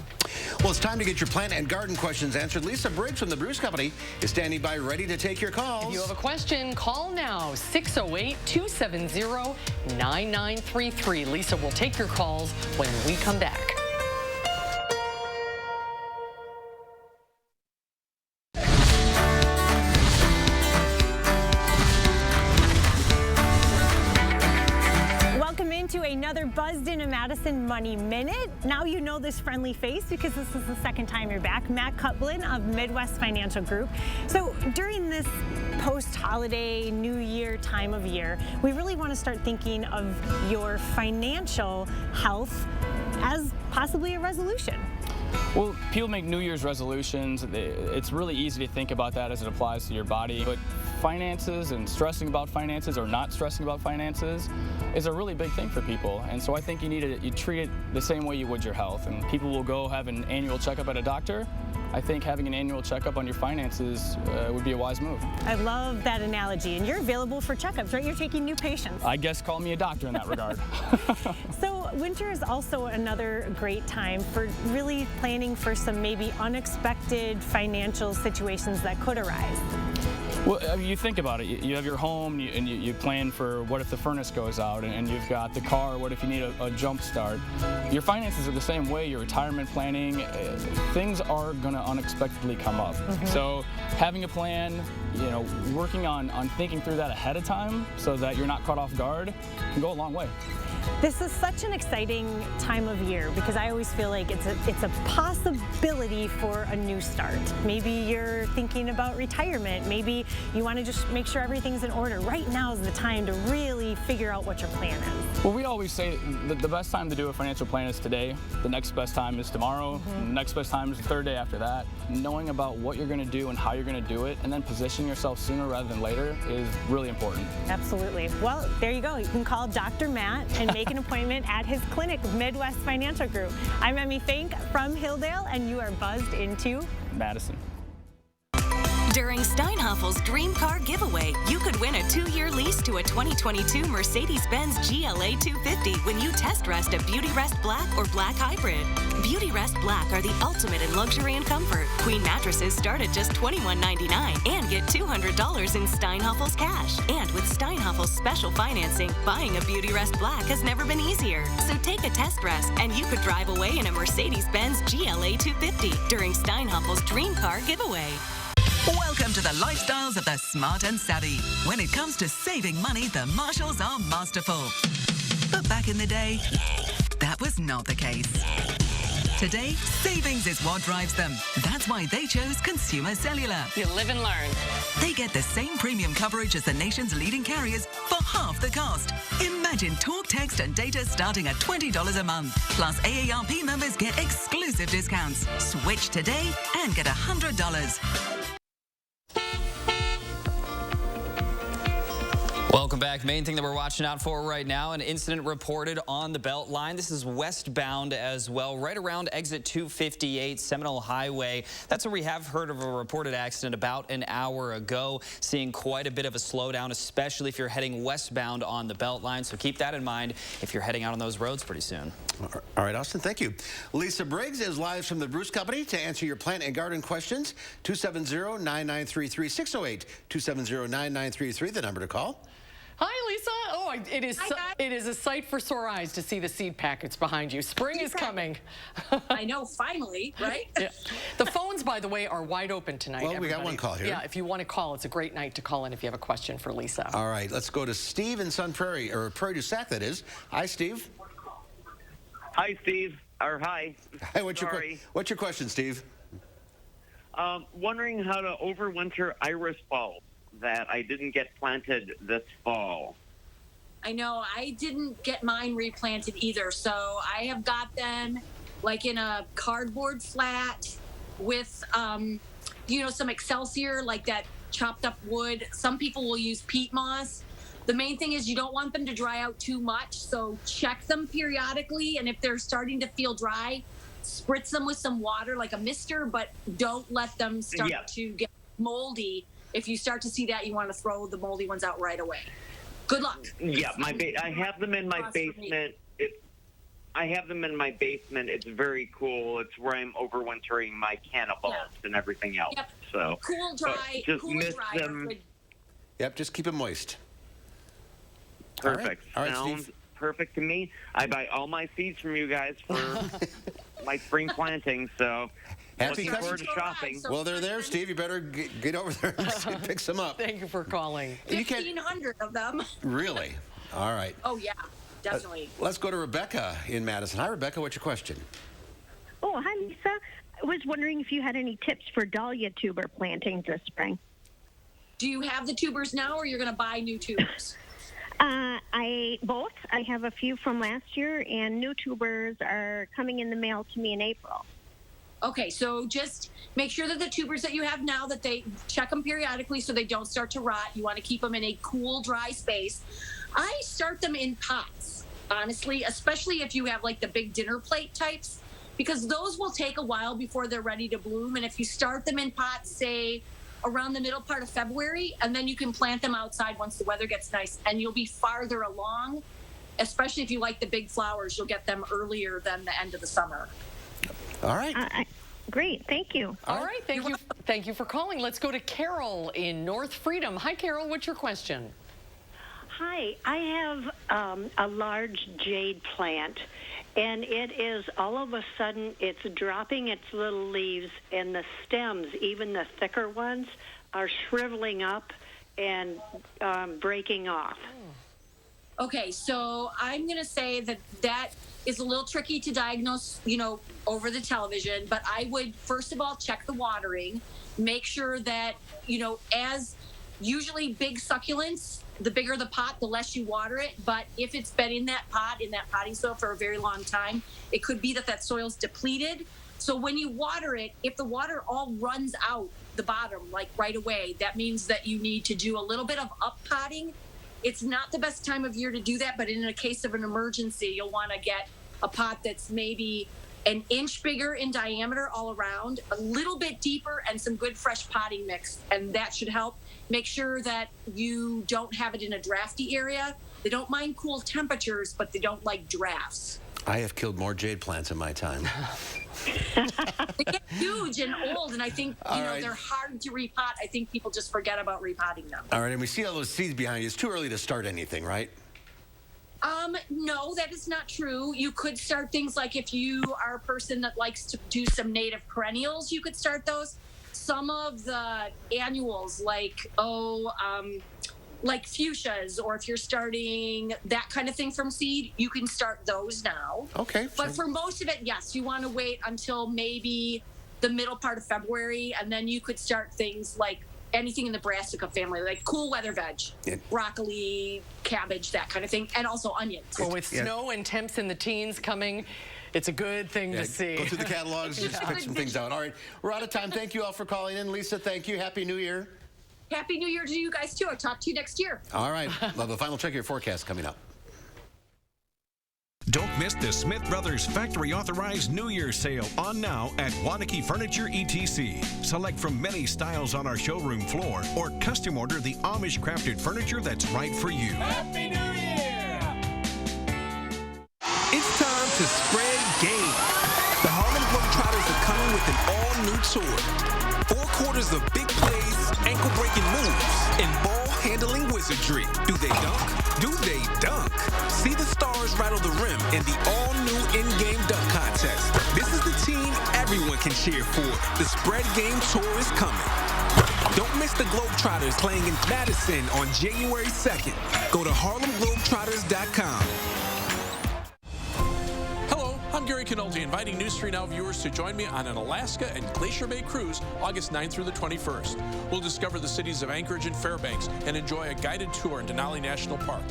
Well, it's time to get your plant and garden questions answered. Lisa Briggs from the Bruce Company is standing by ready to take your calls. If you have a question, call now, 608-270-9933. Lisa will take your calls when we come back. buzzed in a Madison Money Minute. Now you know this friendly face because this is the second time you're back. Matt Cutlin of Midwest Financial Group. So during this post-holiday, New Year time of year, we really want to start thinking of your financial health as possibly a resolution. Well, people make New Year's resolutions. It's really easy to think about that as it applies to your body. But finances and stressing about finances or not stressing about finances is a really big thing for people. And so I think you treat it the same way you would your health. And people will go have an annual checkup at a doctor. I think having an annual checkup on your finances would be a wise move. I love that analogy. And you're available for checkups, right? You're taking new patients. I guess call me a doctor in that regard. So winter is also another great time for really planning for some maybe unexpected financial situations that could arise. Well, you think about it. You have your home, and you plan for what if the furnace goes out, and you've got the car. What if you need a jump start? Your finances are the same way. Your retirement planning, things are going to unexpectedly come up. So having a plan, working on thinking through that ahead of time so that you're not caught off guard can go a long way. This is such an exciting time of year because I always feel like it's a possibility for a new start. Maybe you're thinking about retirement. Maybe you want to just make sure everything's in order. Right now is the time to really figure out what your plan is. Well, we always say that the best time to do a financial plan is today. The next best time is tomorrow. The next best time is the third day after that. Knowing about what you're going to do and how you're going to do it, and then positioning yourself sooner rather than later is really important. Absolutely. Well, there you go. You can call Dr. Matt and make an appointment at his clinic, Midwest Financial Group. I'm Emmy Fink from Hilldale, and you are buzzed into Madison. During Steinhaffel's Dream Car Giveaway, you could win a 2-year lease to a 2022 Mercedes-Benz GLA 250 when you test rest a Beauty Rest Black or Black Hybrid. Beauty Rest Black are the ultimate in luxury and comfort. Queen mattresses start at just $21.99 and get $200 in Steinhaffel's cash. And with Steinhaffel's special financing, buying a Beauty Rest Black has never been easier. So take a test rest and you could drive away in a Mercedes-Benz GLA 250 during Steinhaffel's Dream Car Giveaway. Welcome to the lifestyles of the smart and savvy. When it comes to saving money, the Marshalls are masterful. But back in the day, that was not the case. Today, savings is what drives them. That's why they chose Consumer Cellular. You live and learn. They get the same premium coverage as the nation's leading carriers for half the cost. Imagine talk, text, and data starting at $20 a month. Plus, AARP members get exclusive discounts. Switch today and get $100. Welcome back. Main thing that we're watching out for right now, an incident reported on the Beltline. This is westbound as well, right around exit 258 Seminole Highway. That's where we have heard of a reported accident about an hour ago. Seeing quite a bit of a slowdown, especially if you're heading westbound on the Beltline. So keep that in mind if you're heading out on those roads pretty soon. All right, Austin, thank you. Lisa Briggs is live from the Bruce Company to answer your plant and garden questions. 270-9933, 608-270-9933, the number to call. Hi, Lisa. Oh, it is a sight for sore eyes to see the seed packets behind you. Spring is coming. I know, finally, right? Yeah. The phones, by the way, are wide open tonight. Well, we got one call here. Yeah, if you want to call, it's a great night to call in if you have a question for Lisa. All right, let's go to Steve in Sun Prairie, or Prairie du Sac, that is. Hi, Steve. Hi, Steve. Or hi. Hi, what's your question, Steve? Wondering how to overwinter iris bulbs that I didn't get planted this fall. I know, I didn't get mine replanted either, so I have got them like in a cardboard flat with, some Excelsior, like that chopped up wood. Some people will use peat moss. The main thing is you don't want them to dry out too much, so check them periodically, and if they're starting to feel dry, spritz them with some water like a mister, but don't let them start to get moldy. If you start to see that, you want to throw the moldy ones out right away. Good luck. Yeah, I have them in my basement. I have them in my basement. It's very cool. It's where I'm overwintering my cannibals and everything else. Yep. So cool, dry, just cool, miss dry. them. Yep, just keep them moist. Perfect. All right, Sounds Steve. perfect to me. I buy all my seeds from you guys for my spring planting, so looking forward to shopping. Well, they're there, Steve. You better get over there and pick some up. Thank you for calling. 1,500 of them. Really? All right. Oh, yeah. definitely. Let's go to Rebecca in Madison. Hi, Rebecca. What's your question? Oh, hi, Lisa. I was wondering if you had any tips for dahlia tuber plantings this spring. Do you have the tubers now, or you're going to buy new tubers? Both. I have a few from last year, and new tubers are coming in the mail to me in April. Okay, so just make sure that the tubers that you have now, that they check them periodically so they don't start to rot. You want to keep them in a cool, dry space. I start them in pots, honestly, especially if you have like the big dinner plate types, because those will take a while before they're ready to bloom. And if you start them in pots, say, around the middle part of February, and then you can plant them outside once the weather gets nice, and you'll be farther along. Especially if you like the big flowers, you'll get them earlier than the end of the summer. All right. Great. Thank you. All right. Thank you. Thank you for calling. Let's go to Carol in North Freedom. Hi, Carol. What's your question? Hi. I have a large jade plant, and it is all of a sudden it's dropping its little leaves, and the stems, even the thicker ones, are shriveling up and breaking off. Okay, so I'm going to say that is a little tricky to diagnose, over the television, but I would first of all check the watering, make sure that, as usually big succulents, the bigger the pot, the less you water it. But if it's been in that potting soil for a very long time, it could be that soil's depleted. So when you water it, if the water all runs out the bottom, like right away, that means that you need to do a little bit of up potting. It's not the best time of year to do that, but in a case of an emergency, you'll want to get a pot that's maybe an inch bigger in diameter all around, a little bit deeper, and some good fresh potting mix, and that should help. Make sure that you don't have it in a drafty area. They don't mind cool temperatures, but they don't like drafts. I have killed more jade plants in my time. They get huge and old, and I think they're hard to repot. I think people just forget about repotting them. All right, and we see all those seeds behind you. It's too early to start anything, right? No, that is not true. You could start things like if you are a person that likes to do some native perennials, you could start those. Some of the annuals, like fuchsias, or if you're starting that kind of thing from seed, you can start those now. Okay. But for most of it, yes, you want to wait until maybe the middle part of February, and then you could start things like anything in the brassica family, like cool weather veg, broccoli, cabbage, that kind of thing, and also onions. Well, with snow and temps in the teens coming, it's a good thing to see. Go through the catalogs, just pick some things out. All right, we're out of time. Thank you all for calling in. Lisa, thank you. Happy New Year. Happy New Year to you guys, too. I'll talk to you next year. All right. Well, the final check of your forecast coming up. Don't miss the Smith Brothers Factory Authorized New Year's Sale on now at Waunakee Furniture ETC. Select from many styles on our showroom floor or custom order the Amish crafted furniture that's right for you. Happy New Year! It's time to spread game. The Harlem Globetrotters are coming with an all-new tour. 4 quarters of big plays, ankle-breaking moves, and ball-handling wizardry. Do they dunk? Do they dunk? See the stars rattle the rim in the all-new in-game dunk contest. This is the team everyone can cheer for. The Spread Game Tour is coming. Don't miss the Globetrotters playing in Madison on January 2nd. Go to HarlemGlobetrotters.com. I'm Gary Canoldi, inviting News 3 Now viewers to join me on an Alaska and Glacier Bay cruise August 9th through the 21st. We'll discover the cities of Anchorage and Fairbanks and enjoy a guided tour in Denali National Park.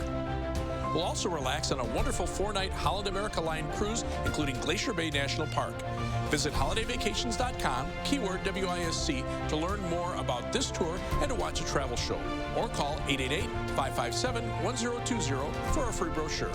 We'll also relax on a wonderful 4-night Holiday America Line cruise, including Glacier Bay National Park. Visit holidayvacations.com, keyword WISC, to learn more about this tour and to watch a travel show. Or call 888-557-1020 for a free brochure.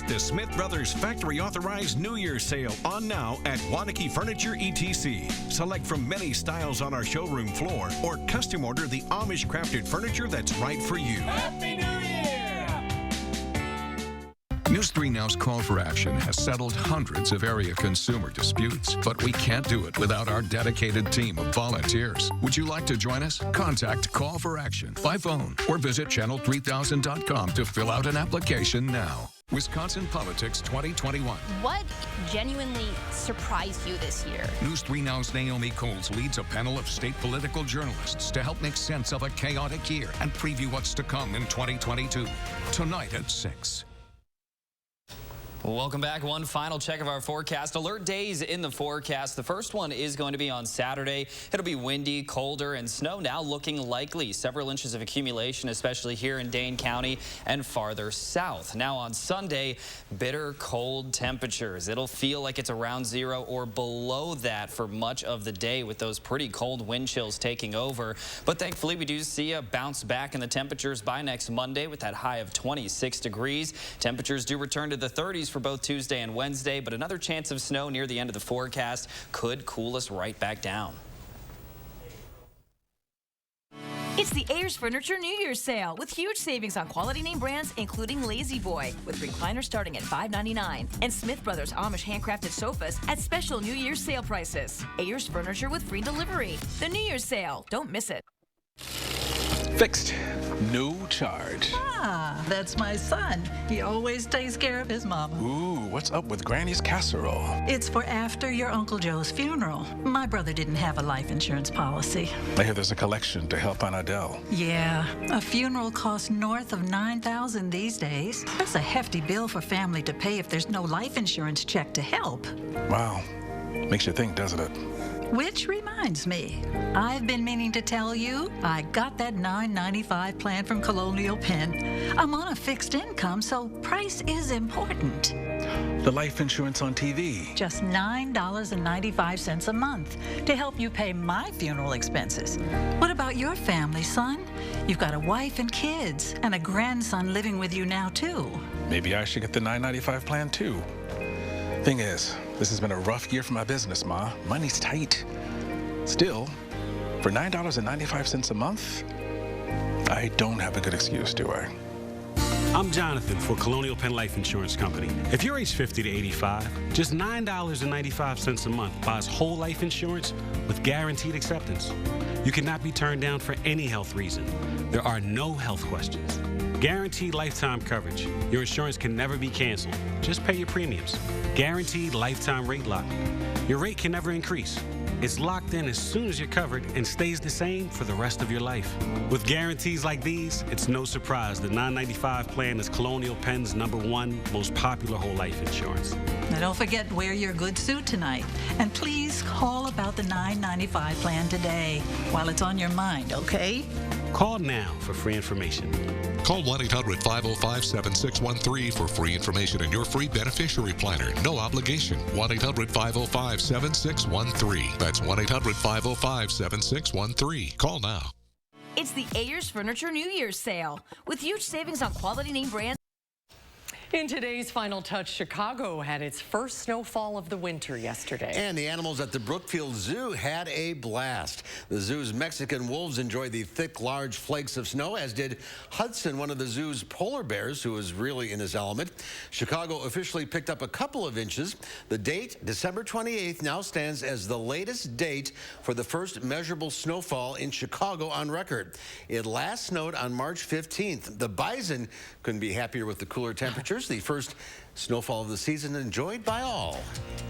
The Smith Brothers Factory Authorized New Year's Sale on now at Waunakee Furniture ETC. Select from many styles on our showroom floor or custom order the Amish crafted furniture that's right for you. Happy New Year! News 3 Now's Call for Action has settled hundreds of area consumer disputes, but we can't do it without our dedicated team of volunteers. Would you like to join us? Contact Call for Action by phone or visit channel3000.com to fill out an application now. Wisconsin Politics 2021. What genuinely surprised you this year? News 3 Now's Naomi Coles leads a panel of state political journalists to help make sense of a chaotic year and preview what's to come in 2022. Tonight at 6. Welcome back. One final check of our forecast. Alert days in the forecast. The first one is going to be on Saturday. It'll be windy, colder, and snow now looking likely. Several inches of accumulation, especially here in Dane County and farther south. Now on Sunday, bitter cold temperatures. It'll feel like it's around 0 or below that for much of the day with those pretty cold wind chills taking over. But thankfully, we do see a bounce back in the temperatures by next Monday with that high of 26 degrees. Temperatures do return to the 30s for both Tuesday and Wednesday, but another chance of snow near the end of the forecast could cool us right back down. It's the Ayers Furniture New Year's sale with huge savings on quality name brands, including Lazy Boy, with recliners starting at $5.99, and Smith Brothers Amish handcrafted sofas at special New Year's sale prices. Ayers Furniture with free delivery. The New Year's sale. Don't miss it. Fixed. No charge. Ah, that's my son. He always takes care of his mama. Ooh, what's up with Granny's casserole? It's for after your Uncle Joe's funeral. My brother didn't have a life insurance policy. I hear there's a collection to help Aunt Adele. Yeah, a funeral costs north of $9,000 these days. That's a hefty bill for family to pay if there's no life insurance check to help. Wow. Makes you think, doesn't it? Which reminds me, I've been meaning to tell you, I got that $9.95 plan from Colonial Penn. I'm on a fixed income, so price is important. The life insurance on TV. Just $9.95 a month to help you pay my funeral expenses. What about your family, son? You've got a wife and kids, and a grandson living with you now, too. Maybe I should get the $9.95 plan, too. Thing is, this has been a rough year for my business, Ma. Money's tight. Still, for $9.95 a month, I don't have a good excuse, do I? I'm Jonathan for Colonial Penn Life Insurance Company. If you're age 50 to 85, just $9.95 a month buys whole life insurance with guaranteed acceptance. You cannot be turned down for any health reason. There are no health questions. Guaranteed lifetime coverage. Your insurance can never be canceled. Just pay your premiums. Guaranteed lifetime rate lock. Your rate can never increase. It's locked in as soon as you're covered and stays the same for the rest of your life. With guarantees like these, it's no surprise the $9.95 plan is Colonial Penn's #1 most popular whole life insurance. Now don't forget, wear your good suit tonight. And please call about the $9.95 plan today while it's on your mind, okay? Call now for free information. Call 1-800-505-7613 for free information and your free beneficiary planner. No obligation. 1-800-505-7613. That's 1-800-505-7613. Call now. It's the Ayers Furniture New Year's sale with huge savings on quality name brands. In today's Final Touch, Chicago had its first snowfall of the winter yesterday. And the animals at the Brookfield Zoo had a blast. The zoo's Mexican wolves enjoyed the thick, large flakes of snow, as did Hudson, one of the zoo's polar bears, who was really in his element. Chicago officially picked up a couple of inches. The date, December 28th, now stands as the latest date for the first measurable snowfall in Chicago on record. It last snowed on March 15th. The bison couldn't be happier with the cooler temperatures. The first snowfall of the season enjoyed by all.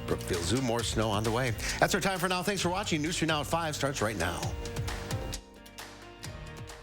Brookfield Zoo, more snow on the way. That's our time for now. Thanks for watching. News 3 Now at 5 starts right now.